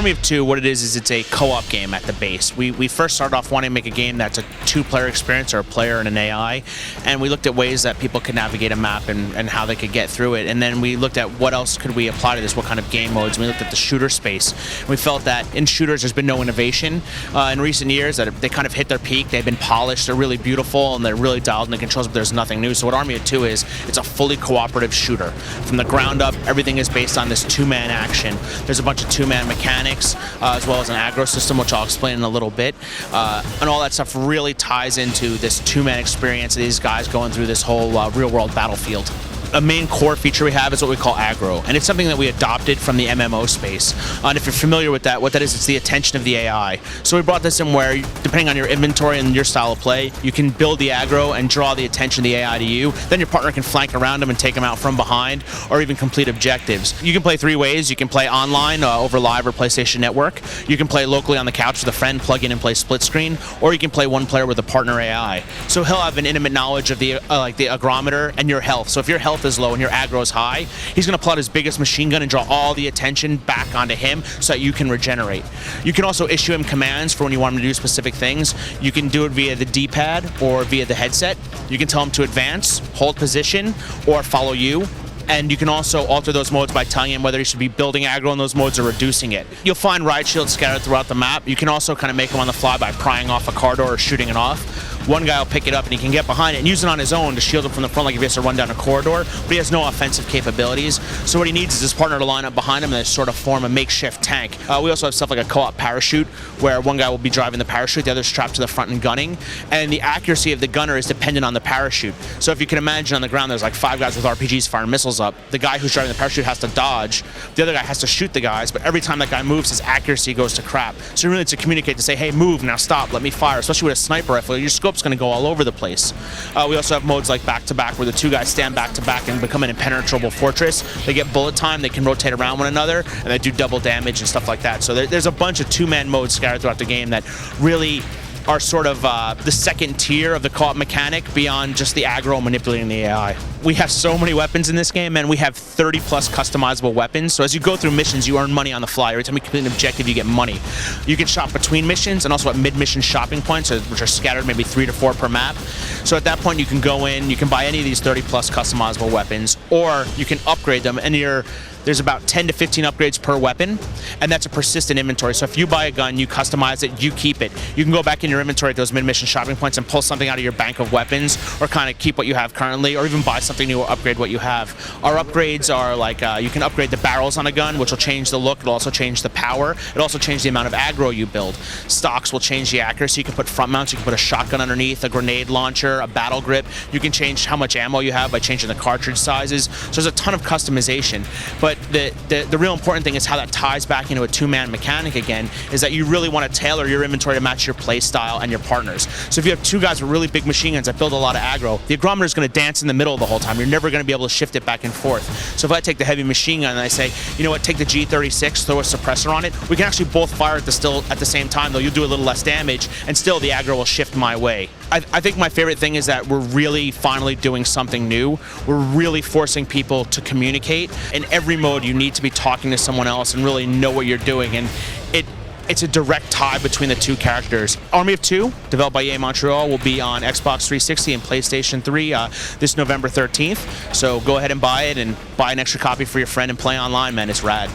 Army of Two, what it is it's a co-op game at the base. We first started off wanting to make a game that's a two-player experience, or a player and an AI, and we looked at ways that people could navigate a map and how they could get through it. And then we looked at what else could we apply to this, what kind of game modes. And we looked at the shooter space. We felt that in shooters there's been no innovation in recent years, that they kind of hit their peak. They've been polished, they're really beautiful, and they're really dialed in the controls, but there's nothing new. So what Army of Two is, it's a fully cooperative shooter. From the ground up, everything is based on this two-man action. There's a bunch of two-man mechanics, as well as an aggro system, which I'll explain in a little bit. And all that stuff really ties into this two-man experience of these guys going through this whole real-world battlefield. A main core feature we have is what we call aggro, and it's something that we adopted from the MMO space. And if you're familiar with that, what that is, it's the attention of the AI. So we brought this in where, depending on your inventory and your style of play, you can build the aggro and draw the attention of the AI to you. Then your partner can flank around them and take them out from behind, or even complete objectives. You can play three ways. You can play online over Live or PlayStation Network. You can play locally on the couch with a friend, plug in and play split screen, or you can play one player with a partner AI. So he'll have an intimate knowledge of the like the agrometer and your health. So if your health is low and your aggro is high, he's going to pull out his biggest machine gun and draw all the attention back onto him so that you can regenerate. You can also issue him commands for when you want him to do specific things. You can do it via the D-pad or via the headset. You can tell him to advance, hold position, or follow you. And you can also alter those modes by telling him whether he should be building aggro in those modes or reducing it. You'll find riot shields scattered throughout the map. You can also kind of make them on the fly by prying off a corridor or shooting it off. One guy will pick it up and he can get behind it and use it on his own to shield him from the front, like if he has to run down a corridor, but he has no offensive capabilities. So what he needs is his partner to line up behind him and sort of form a makeshift tank. We also have stuff like a co-op parachute, where one guy will be driving the parachute, the other's strapped to the front and gunning, and the accuracy of the gunner is dependent on the parachute. So if you can imagine, on the ground there's like 5 guys with RPGs firing missiles up. The guy who's driving the parachute has to dodge, the other guy has to shoot the guys, but every time that guy moves, his accuracy goes to crap. So you really need to communicate to say, hey, move, now stop, let me fire. Especially with a sniper rifle, your scope's going to go all over the place. We also have modes like back-to-back, where the two guys stand back-to-back and become an impenetrable fortress. They get bullet time, they can rotate around one another, and they do double damage and stuff like that. So there's a bunch of two-man modes scattered throughout the game that really are sort of the second tier of the co-op mechanic beyond just the aggro manipulating the AI. We have so many weapons in this game, and we have 30 plus customizable weapons. So as you go through missions, you earn money on the fly. Every time you complete an objective, you get money. You can shop between missions and also at mid-mission shopping points, which are scattered maybe 3 to 4 per map. So at that point, you can go in, you can buy any of these 30 plus customizable weapons, or you can upgrade them, and there's about 10 to 15 upgrades per weapon, and that's a persistent inventory. So if you buy a gun, you customize it, you keep it. You can go back in your inventory at those mid-mission shopping points and pull something out of your bank of weapons, or kind of keep what you have currently, or even buy something new or upgrade what you have. Our upgrades are like, you can upgrade the barrels on a gun, which will change the look. It'll also change the power. It'll also change the amount of aggro you build. Stocks will change the accuracy. You can put front mounts, you can put a shotgun underneath, a grenade launcher, a battle grip. You can change how much ammo you have by changing the cartridge sizes. So there's a ton of customization. But the real important thing is how that ties back into a two-man mechanic again, is that you really want to tailor your inventory to match your play style and your partners. So if you have two guys with really big machine guns that build a lot of aggro, the agrometer is going to dance in the middle the whole time. You're never going to be able to shift it back and forth. So if I take the heavy machine gun and I say, you know what, take the G36, throw a suppressor on it, we can actually both fire at the same time, though you'll do a little less damage, and still the aggro will shift my way. I think my favorite thing is that we're really finally doing something new. We're really forcing people to communicate. In every mode, you need to be talking to someone else and really know what you're doing, and it's a direct tie between the two characters. Army of Two, developed by EA Montreal, will be on Xbox 360 and PlayStation 3 this November 13th. So go ahead and buy it, and buy an extra copy for your friend and play online, man. It's rad.